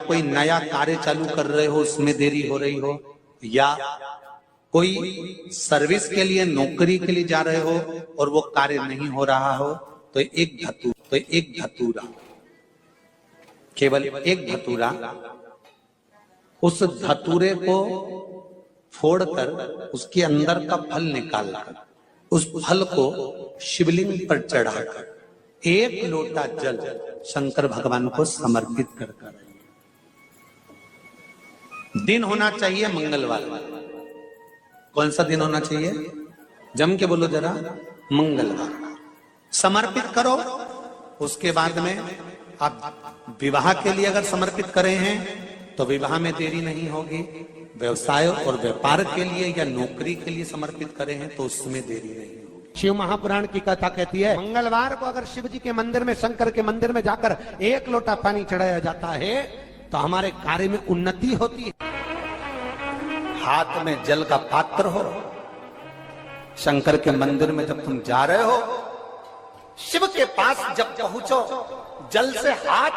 कोई नया कार्य चालू कर रहे हो उसमें देरी हो रही हो, या कोई सर्विस के लिए नौकरी के लिए जा रहे हो और वो कार्य नहीं हो रहा हो, तो एक धतूरा, केवल एक धतूरा, उस धतूरे को फोड़कर उसके अंदर का फल निकालकर उस फल को शिवलिंग पर चढ़ाकर एक लोटा जल शंकर भगवान को समर्पित कर। दिन होना चाहिए मंगलवार। कौन सा दिन होना चाहिए? जम के बोलो जरा, मंगलवार। समर्पित करो। उसके बाद में आप विवाह के लिए अगर समर्पित करे हैं तो विवाह में देरी नहीं होगी। व्यवसाय और व्यापार के लिए या नौकरी के लिए समर्पित करे हैं तो उसमें देरी नहीं होगी। शिव महापुराण की कथा कहती है, मंगलवार को अगर शिव जी के मंदिर में, शंकर के मंदिर में जाकर एक लोटा पानी चढ़ाया जाता है तो हमारे कार्य में उन्नति होती है। हाथ में जल का पात्र हो, शंकर के मंदिर में जब तुम जा रहे हो, शिव के पास जब पहुंचो, जल से हाथ,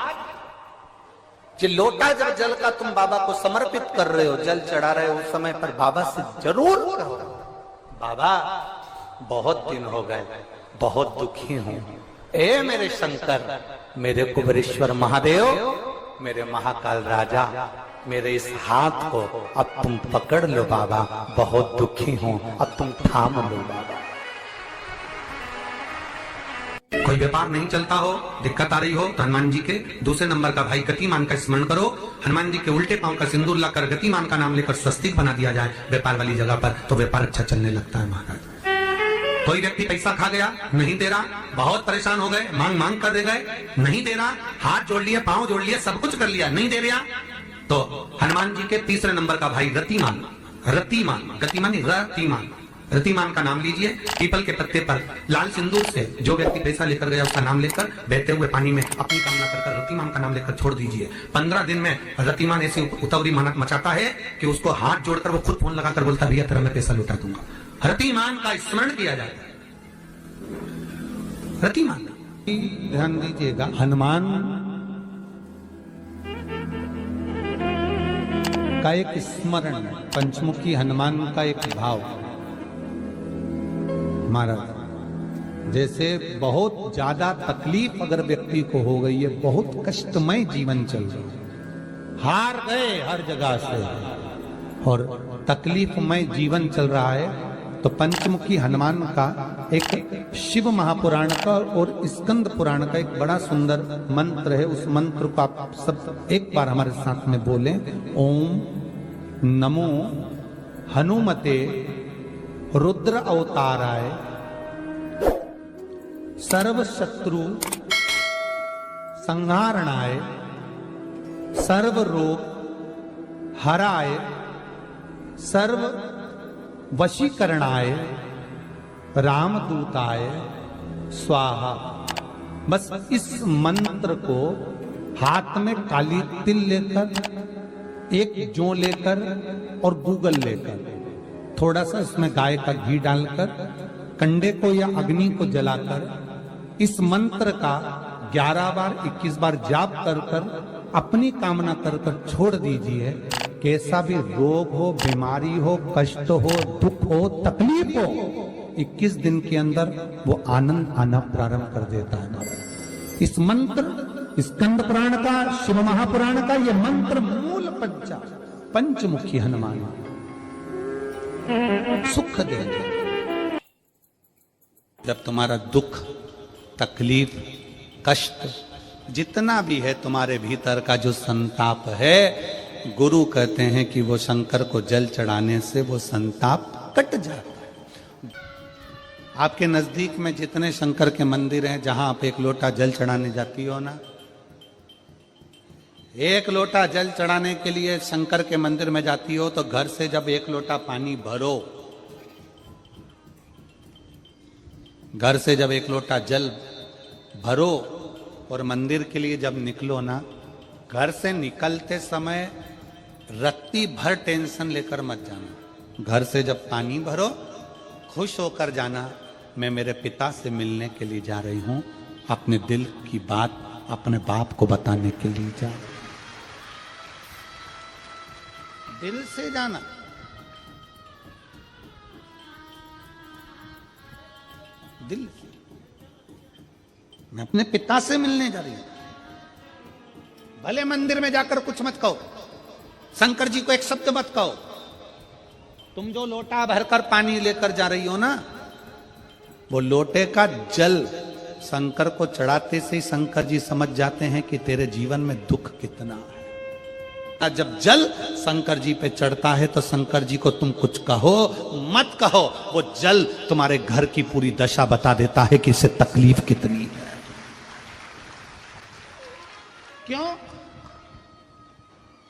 जो लोटा जब जल का तुम बाबा को समर्पित कर रहे हो, जल चढ़ा रहे हो, उस समय पर बाबा से जरूर कहो, बाबा बहुत दिन हो गए, बहुत दुखी हूं, ए मेरे शंकर, मेरे कुबेरेश्वर महादेव, मेरे महाकाल राजा, मेरे इस हाथ को अब तुम पकड़ लो बाबा, बहुत दुखी हूं, अब तुम थाम लो बाबा। कोई व्यापार नहीं चलता हो, दिक्कत आ रही हो, तो हनुमान जी के दूसरे नंबर का भाई गतिमान का स्मरण करो। हनुमान जी के उल्टे पांव का सिंदूर लाकर गतिमान का नाम लेकर स्वस्तिक बना दिया जाए व्यापार वाली जगह पर, तो व्यापार अच्छा चलने लगता है महाराज। कोई व्यक्ति पैसा खा गया, नहीं दे रहा, बहुत परेशान हो गए, मांग मांग कर दे गए, नहीं दे रहा, हाथ जोड़ लिया, पांव जोड़ लिया, सब कुछ कर लिया, नहीं दे रहा, तो हनुमान जी के तीसरे नंबर का भाई रतिमान, रतिमान, गतिमान रतिमान, रतिमान का नाम लीजिए। पीपल के पत्ते पर लाल सिंदूर से जो व्यक्ति पैसा लेकर गया उसका नाम लेकर बहते हुए पानी में अपनी कामना कर रतिमान का नाम लेकर छोड़ दीजिए। 15 दिन में रतिमान ऐसी उतावली मेहनत मचाता है कि उसको हाथ जोड़कर वो खुद फोन लगाकर बोलता, भैया तेरा मैं पैसा लौटा दूंगा। रतिमान का स्मरण किया जाता है। रतिमान, ध्यान दीजिएगा, हनुमान का एक स्मरण, पंचमुखी हनुमान का एक भाव। महाराज, जैसे बहुत ज्यादा तकलीफ अगर व्यक्ति को हो गई है, बहुत कष्टमय जीवन चल रहा है, हार गए हर जगह से और तकलीफमय जीवन चल रहा है, तो पंचमुखी हनुमान का एक शिव महापुराण का और स्कंद पुराण का एक बड़ा सुंदर मंत्र है। उस मंत्र को आप सब एक बार हमारे साथ में बोलें। ओम नमो हनुमते रुद्र अवताराय सर्व शत्रु संहारणाय सर्व रोग हराय सर्व वशीकरणाय रामदूताय स्वाहा। बस इस मंत्र को हाथ में काली तिल लेकर, एक जौ लेकर और गूगल लेकर, थोड़ा सा इसमें गाय का घी डालकर, कंडे को या अग्नि को जलाकर इस मंत्र का 11 बार 21 बार जाप कर कर अपनी कामना कर कर छोड़ दीजिए। कैसा भी रोग हो, बीमारी हो, कष्ट हो, दुख हो, तकलीफ हो, 21 दिन के अंदर वो आनंद आना प्रारंभ कर देता है। इस मंत्र, स्कंद पुराण का, शिव महापुराण का ये मंत्र मूल पंचमुखी हनुमान सुख देंगे। जब तुम्हारा दुख, तकलीफ, कष्ट जितना भी है तुम्हारे भीतर का जो संताप है, गुरु कहते हैं कि वो शंकर को जल चढ़ाने से वो संताप कट जाता है। आपके नजदीक में जितने शंकर के मंदिर हैं, जहां आप एक लोटा जल चढ़ाने जाती हो ना, एक लोटा जल चढ़ाने के लिए शंकर के मंदिर में जाती हो, तो घर से जब एक लोटा पानी भरो, घर से जब एक लोटा जल भरो और मंदिर के लिए जब निकलो ना, घर से निकलते समय रत्ती भर टेंशन लेकर मत जाना। घर से जब पानी भरो, खुश होकर जाना, मैं मेरे पिता से मिलने के लिए जा रही हूं, अपने दिल की बात अपने बाप को बताने के लिए जा। दिल से जाना। दिल से। मैं अपने पिता से मिलने जा रही हूं। भले मंदिर में जाकर कुछ मत कहो, शंकर जी को एक शब्द मत कहो। तुम जो लोटा भरकर पानी लेकर जा रही हो ना, वो लोटे का जल शंकर को चढ़ाते से ही शंकर जी समझ जाते हैं कि तेरे जीवन में दुख कितना है। जब जल शंकर जी पे चढ़ता है तो शंकर जी को तुम कुछ कहो मत कहो, वो जल तुम्हारे घर की पूरी दशा बता देता है कि इसे तकलीफ कितनी है। क्यों?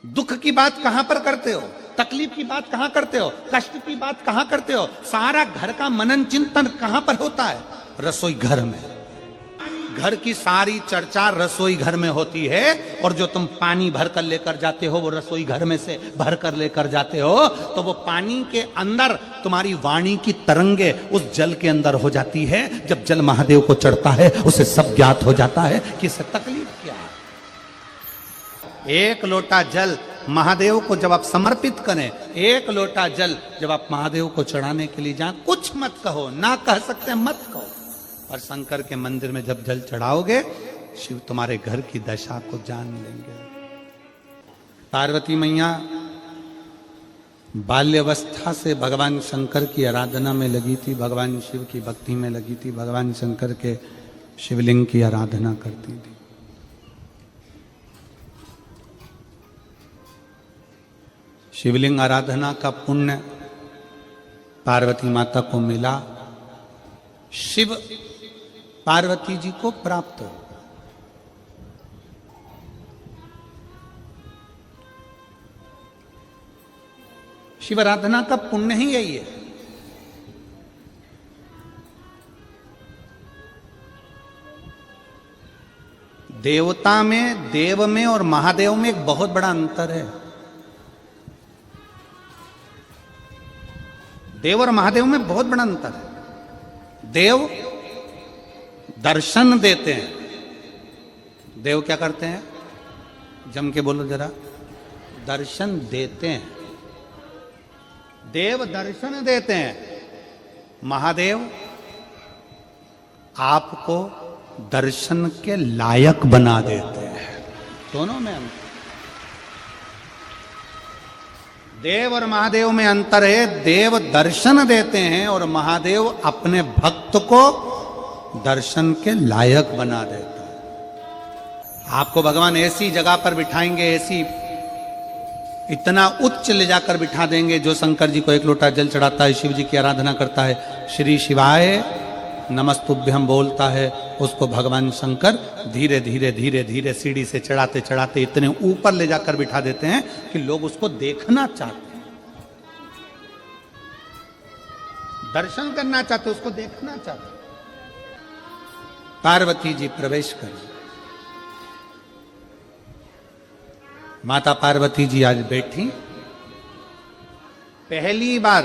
दुख की बात कहां पर करते हो, तकलीफ की बात कहां करते हो, कष्ट की बात कहां करते हो? सारा घर का मनन चिंतन कहां पर होता है? रसोई घर में। घर की सारी चर्चा रसोई घर में होती है, और जो तुम पानी भर कर लेकर जाते हो वो रसोई घर में से भर कर लेकर जाते हो, तो वो पानी के अंदर तुम्हारी वाणी की तरंगे उस जल के अंदर हो जाती है। जब जल महादेव को चढ़ता है उसे सब ज्ञात हो जाता है कि इसे तकलीफ क्या है। एक लोटा जल महादेव को जब आप समर्पित करें, एक लोटा जल जब आप महादेव को चढ़ाने के लिए जाएं, कुछ मत कहो, ना कह सकते मत कहो। और शंकर के मंदिर में जब जल चढ़ाओगे, शिव तुम्हारे घर की दशा को जान लेंगे। पार्वती मैया बाल्यावस्था से भगवान शंकर की आराधना में लगी थी, भगवान शिव की भक्ति में लगी थी, भगवान शंकर के शिवलिंग की आराधना करती थी। शिवलिंग आराधना का पुण्य पार्वती माता को मिला, शिव पार्वती जी को प्राप्त हो। शिव आराधना का पुण्य ही यही है। देवता में, देव में और महादेव में एक बहुत बड़ा अंतर है। देव और महादेव में बहुत बड़ा अंतर है। देव दर्शन देते हैं। देव क्या करते हैं? जम के बोलो जरा। दर्शन देते हैं। देव दर्शन देते हैं। महादेव आपको दर्शन के लायक बना देते हैं। दोनों में अंतर। देव और महादेव में अंतर है। देव दर्शन देते हैं और महादेव अपने भक्त को दर्शन के लायक बना देता है। आपको भगवान ऐसी जगह पर बिठाएंगे, ऐसी इतना उच्च ले जाकर बिठा देंगे, जो शंकर जी को एक लोटा जल चढ़ाता है, शिव जी की आराधना करता है, श्री शिवाय नमस्तुभ्यम बोलता है, उसको भगवान शंकर धीरे धीरे धीरे धीरे सीढ़ी से चढ़ाते चढ़ाते इतने ऊपर ले जाकर बिठा देते हैं कि लोग उसको देखना चाहते हैं, दर्शन करना चाहते, उसको देखना चाहते। पार्वती जी प्रवेश कर। माता पार्वती जी आज बैठी, पहली बार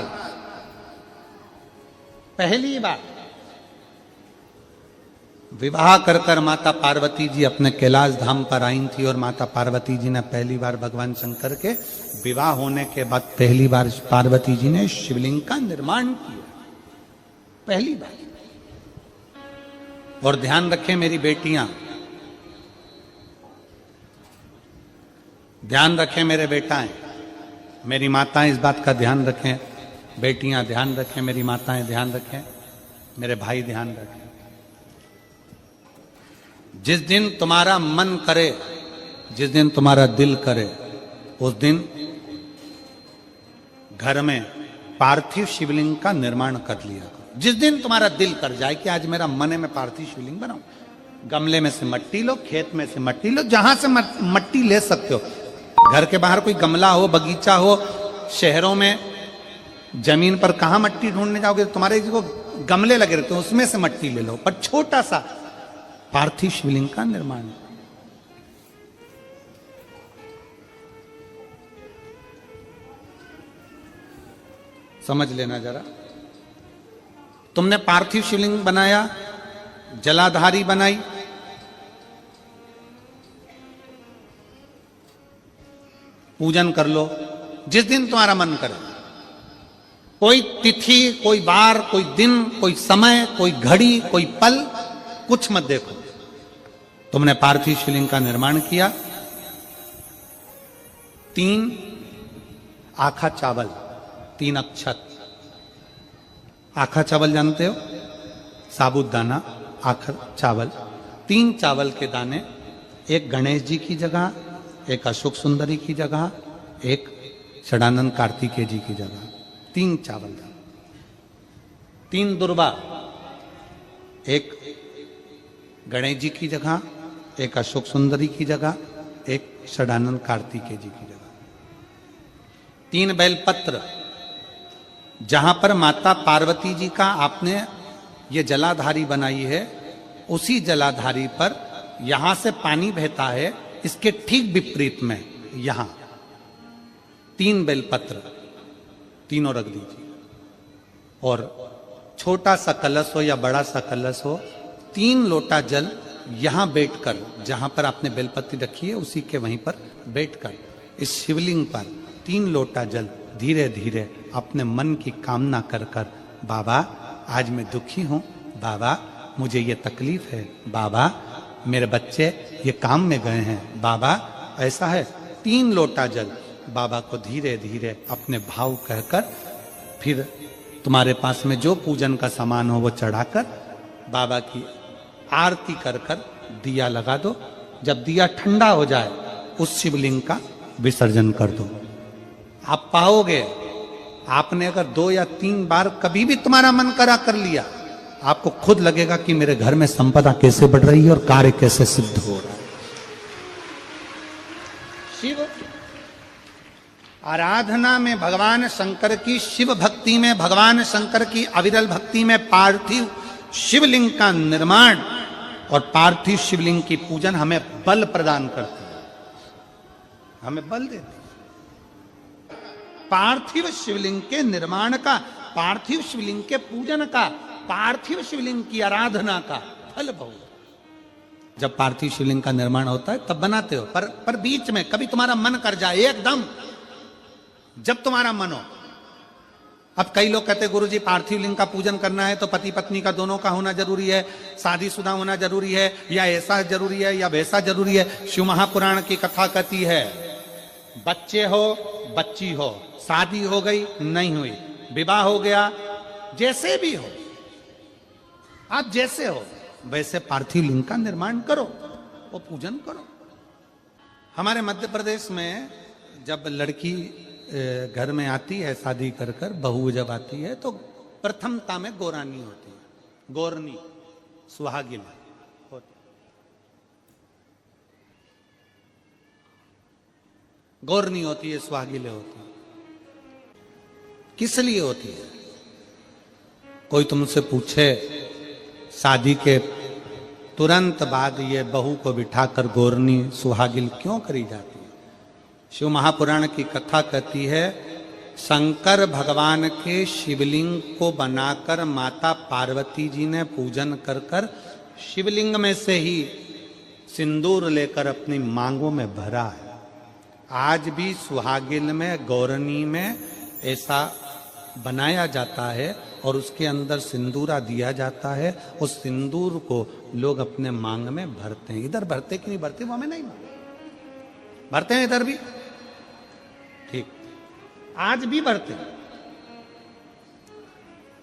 विवाह कर कर माता पार्वती जी अपने कैलाश धाम पर आई थी, और माता पार्वती जी ने पहली बार भगवान शंकर के विवाह होने के बाद पहली बार पार्वती जी ने शिवलिंग का निर्माण किया, पहली बार। और ध्यान रखें मेरी बेटियां, ध्यान रखें मेरे बेटाएं, मेरी माताएं इस बात का ध्यान रखें, बेटियां ध्यान रखें, मेरी माताएं ध्यान रखें, मेरे भाई ध्यान रखें। जिस दिन तुम्हारा मन करे, जिस दिन तुम्हारा दिल करे, उस दिन घर में पार्थिव शिवलिंग का निर्माण कर लिया करो। जिस दिन तुम्हारा दिल कर जाए कि आज मेरा मन है मैं पार्थिव शिवलिंग बनाऊं, गमले में से मट्टी लो, खेत में से मट्टी लो, जहां से मट्टी ले सकते हो। घर के बाहर कोई गमला हो, बगीचा हो, शहरों में जमीन पर कहां मट्टी ढूंढने जाओगे? तुम्हारे को गमले लगे रहते हैं, उसमें से मट्टी ले लो, पर छोटा सा पार्थिव शिवलिंग का निर्माण। समझ लेना जरा। तुमने पार्थिव शिवलिंग बनाया, जलाधारी बनाई, पूजन कर लो, जिस दिन तुम्हारा मन करे। कोई तिथि, कोई बार, कोई दिन, कोई समय, कोई घड़ी, कोई पल, कुछ मत देखो। तुमने पार्थिव शिवलिंग का निर्माण किया। 3 आखा चावल, 3 अक्षत। आखा चावल जानते हो? साबूदाना, आखा चावल। 3 चावल के दाने, एक गणेश जी की जगह, एक अशोक सुंदरी की जगह, एक षडानंद कार्तिकेय जी की जगह। 3 चावल, 3 दुर्वा, एक गणेश जी की जगह, एक अशोक सुंदरी की जगह, एक षडानंद कार्तिकेय जी की जगह। 3 बेलपत्र, जहां पर माता पार्वती जी का आपने ये जलाधारी बनाई है, उसी जलाधारी पर यहां से पानी बहता है, इसके ठीक विपरीत में यहां 3 बेलपत्र, तीनों रख दीजिए। और छोटा सा कलश हो या बड़ा सा कलश हो, 3 लोटा जल यहां बैठकर, जहां पर आपने बेलपत्री रखी है उसी के वहीं पर बैठकर इस शिवलिंग पर 3 लोटा जल धीरे धीरे अपने मन की कामना कर कर, बाबा आज मैं दुखी हूं, बाबा मुझे ये तकलीफ है, बाबा मेरे बच्चे ये काम में गए हैं, बाबा ऐसा है। 3 लोटा जल बाबा को धीरे धीरे अपने भाव कहकर, फिर तुम्हारे पास में जो पूजन का सामान हो वो चढ़ाकर बाबा की आरती कर कर दिया लगा दो। जब दिया ठंडा हो जाए उस शिवलिंग का विसर्जन कर दो। आप पाओगे, आपने अगर 2 या 3 बार कभी भी तुम्हारा मन करा कर लिया, आपको खुद लगेगा कि मेरे घर में संपदा कैसे बढ़ रही है और कार्य कैसे सिद्ध हो रहा है। शिव आराधना में भगवान शंकर की, शिव भक्ति में भगवान शंकर की अविरल भक्ति में पार्थिव शिवलिंग का निर्माण और पार्थिव शिवलिंग की पूजन हमें बल प्रदान करती है, हमें बल देती है। पार्थिव शिवलिंग के निर्माण का, पार्थिव शिवलिंग के पूजन का, पार्थिव शिवलिंग की आराधना का फल बहुत। जब पार्थिव शिवलिंग का निर्माण होता है तब बनाते हो, पर बीच में कभी तुम्हारा मन कर जाए एकदम, जब तुम्हारा मन हो। अब कई लोग कहते हैं गुरुजी पार्थिव लिंग का पूजन करना है तो पति पत्नी का दोनों का होना जरूरी है, शादीशुदा होना जरूरी है, या ऐसा जरूरी है या वैसा जरूरी है। शिव महापुराण की कथा कहती है बच्चे हो, बच्ची हो, शादी हो गई नहीं हुई, विवाह हो गया, जैसे भी हो, आप जैसे हो वैसे पार्थिव लिंग का निर्माण करो, वो पूजन करो। हमारे मध्य प्रदेश में जब लड़की घर में आती है शादी कर कर, बहू जब आती है तो प्रथमता में गोरानी होती है, गोरनी सुहागिन होती, गोरनी होती है, सुहागिले होती है। किस लिए होती है? कोई तुमसे पूछे शादी के तुरंत बाद ये बहू को बिठाकर गोरनी सुहागिल क्यों करी जाती है? शिव महापुराण की कथा कहती है शंकर भगवान के शिवलिंग को बनाकर माता पार्वती जी ने पूजन कर कर शिवलिंग में से ही सिंदूर लेकर अपनी मांगों में भरा है। आज भी सुहागिन में, गौरनी में ऐसा बनाया जाता है और उसके अंदर सिंदूरा दिया जाता है। उस सिंदूर को लोग अपने मांग में भरते हैं। इधर भरते कि नहीं भरते वो हमें नहीं भरते हैं, इधर भी ठीक, आज भी भरते हैं।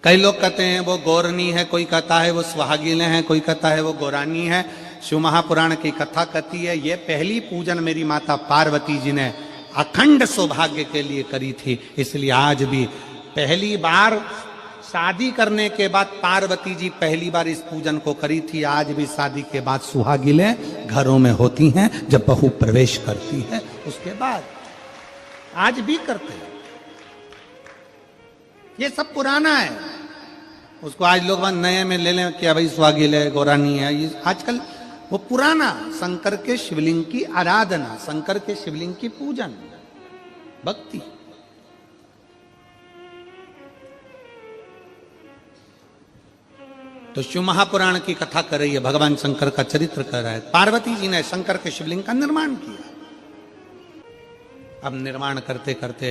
कई लोग कहते हैं वो गौरनी है, कोई कहता है वो सुहागिन है, कोई कहता है वो गौरानी है। शिव महापुराण की कथा कहती है ये पहली पूजन मेरी माता पार्वती जी ने अखंड सौभाग्य के लिए करी थी, इसलिए आज भी पहली बार शादी करने के बाद पार्वती जी पहली बार इस पूजन को करी थी। आज भी शादी के बाद सुहागिनें घरों में होती हैं, जब बहू प्रवेश करती है उसके बाद आज भी करते हैं। ये सब पुराना है, उसको आज लोग नए में ले लें कि भाई सुहागिन है, गौरानी है। ये आजकल वो पुराना शंकर के शिवलिंग की आराधना, शंकर के शिवलिंग की पूजन, भक्ति। तो शिव महापुराण की कथा कर रही है, भगवान शंकर का चरित्र कर रहा है। पार्वती जी ने शंकर के शिवलिंग का निर्माण किया। अब निर्माण करते करते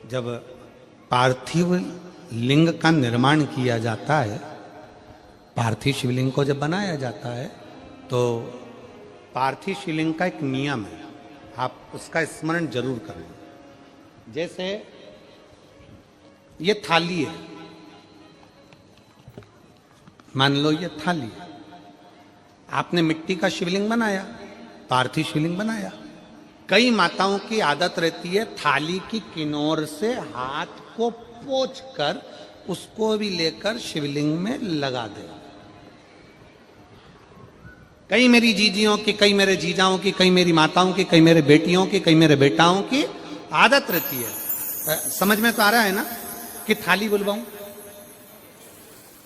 जब पार्थिव लिंग का निर्माण किया जाता है, पार्थिव शिवलिंग को जब बनाया जाता है, तो पार्थिव शिवलिंग का एक नियम है, आप उसका स्मरण जरूर करें। जैसे ये थाली है, मान लो ये थाली है, आपने मिट्टी का शिवलिंग बनाया, पार्थिव शिवलिंग बनाया। कई माताओं की आदत रहती है थाली की किनार से हाथ को पोंछकर उसको भी लेकर शिवलिंग में लगा दे। कई मेरी जीजियों की, कई मेरे जीजाओं की, कई मेरी माताओं की, कई मेरे बेटियों की, कई मेरे बेटाओं की आदत रहती है। समझ में तो आ रहा है ना कि थाली बुलवाऊं?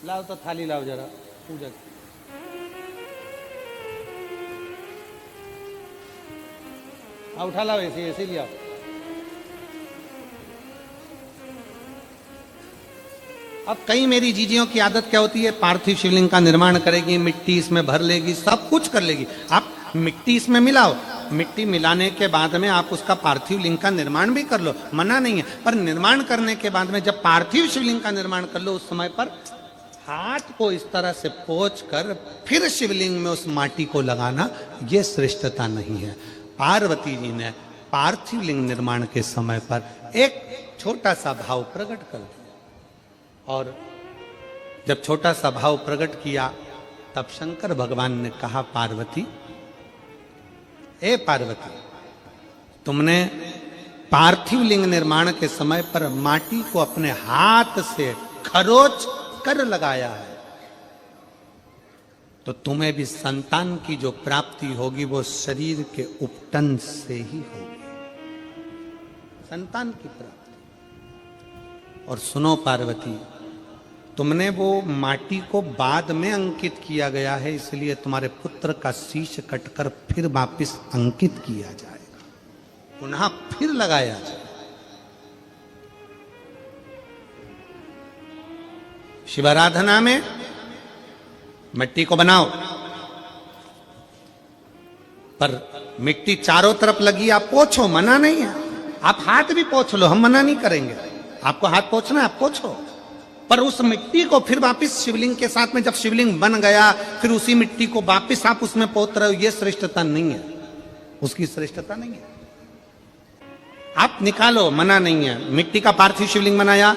लाओ तो थाली लाओ जरा पूजा की। उठा लाओ, ऐसे ऐसे लिया। अब कई मेरी जीजियों की आदत क्या होती है, पार्थिव शिवलिंग का निर्माण करेगी, मिट्टी इसमें भर लेगी, सब कुछ कर लेगी। आप मिट्टी इसमें मिलाओ, मिट्टी मिलाने के बाद में आप उसका पार्थिव लिंग का निर्माण भी कर लो, मना नहीं है। पर निर्माण करने के बाद में जब पार्थिव शिवलिंग का निर्माण कर लो, उस समय पर हाथ को इस तरह से पोंछ कर फिर शिवलिंग में उस माटी को लगाना, यह श्रेष्ठता नहीं है। पार्वती जी ने पार्थिव लिंग निर्माण के समय पर एक छोटा सा भाव प्रकट कर दिया, और जब छोटा सा भाव प्रकट किया तब शंकर भगवान ने कहा, पार्वती, ए पार्वती, तुमने पार्थिव लिंग निर्माण के समय पर माटी को अपने हाथ से खरोच कर लगाया है, तो तुम्हें भी संतान की जो प्राप्ति होगी वो शरीर के उपटन से ही होगी, संतान की प्राप्ति। और सुनो पार्वती, तुमने वो माटी को बाद में अंकित किया गया है, इसलिए तुम्हारे पुत्र का शीश कटकर फिर वापिस अंकित किया जाएगा, पुनः फिर लगाया जाएगा। शिवाराधना में मिट्टी को बनाओ, पर मिट्टी चारों तरफ लगी, आप पोंछो, मना नहीं है। आप हाथ भी पोंछ लो, हम मना नहीं करेंगे। आपको हाथ पोंछना है, आप पोंछो, पर उस मिट्टी को फिर वापस शिवलिंग के साथ में, जब शिवलिंग बन गया फिर उसी मिट्टी को वापस आप उसमें पोत रहे हो, यह श्रेष्ठता नहीं है, उसकी श्रेष्ठता नहीं है। आप निकालो, मना नहीं है। मिट्टी का पार्थिव शिवलिंग बनाया,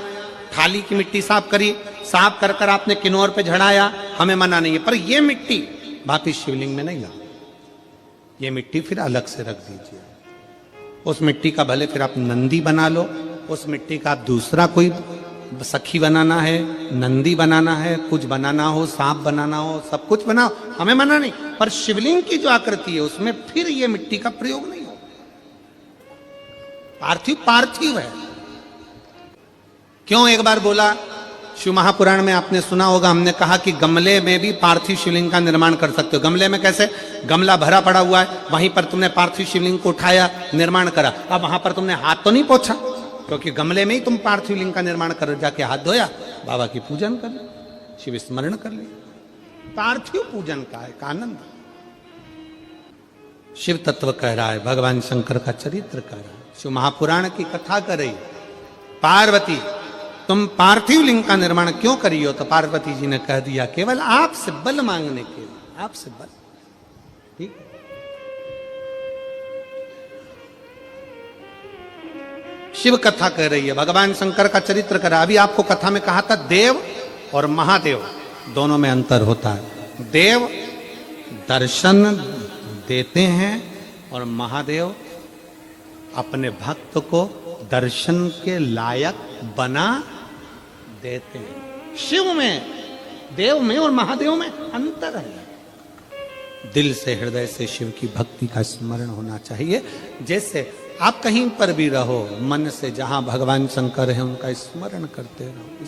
थाली की मिट्टी साफ करी, साफ कर कर आपने किनौर पे झड़ाया, हमें मना नहीं है, पर यह मिट्टी वापिस शिवलिंग में नहीं लगा, ये मिट्टी फिर अलग से रख दीजिए। उस मिट्टी का भले फिर आप नंदी बना लो, उस मिट्टी का आप दूसरा कोई सखी बनाना है, नंदी बनाना है, कुछ बनाना हो, सांप बनाना हो, सब कुछ बनाओ, हमें मना नहीं, पर शिवलिंग की जो आकृति है उसमें फिर ये मिट्टी का प्रयोग नहीं हो। पार्थिव पार्थिव है। क्यों एक बार बोला, शिव महापुराण में आपने सुना होगा, हमने कहा कि गमले में भी पार्थिव शिवलिंग का निर्माण कर सकते हो। गमले में कैसे? गमला भरा पड़ा हुआ है, वहीं पर तुमने पार्थिव शिवलिंग को उठाया, निर्माण करा। अब वहां पर तुमने हाथ तो नहीं पोंछा, क्योंकि गमले में ही तुम पार्थिव लिंग का निर्माण कर, जाके हाथ धोया, बाबा की पूजन कर ली, शिव स्मरण कर ली। पार्थिव पूजन का एक आनंद शिव तत्व कह रहा है, भगवान शंकर का चरित्र कह रहा है, शिव महापुराण की कथा कर रही। पार्वती, तुम पार्थिव लिंग का निर्माण क्यों करी हो? तो पार्वती जी ने कह दिया, केवल आपसे बल मांगने के लिए, आपसे बल। ठीक है, शिव कथा कह रही है, भगवान शंकर का चरित्र कर रहा है। अभी आपको कथा में कहा था देव और महादेव दोनों में अंतर होता है। देव दर्शन देते हैं और महादेव अपने भक्त को दर्शन के लायक बना देते हैं। शिव में, देव में और महादेव में अंतर है। दिल से, हृदय से शिव की भक्ति का स्मरण होना चाहिए। जैसे आप कहीं पर भी रहो, मन से जहां भगवान शंकर है उनका स्मरण करते रहो।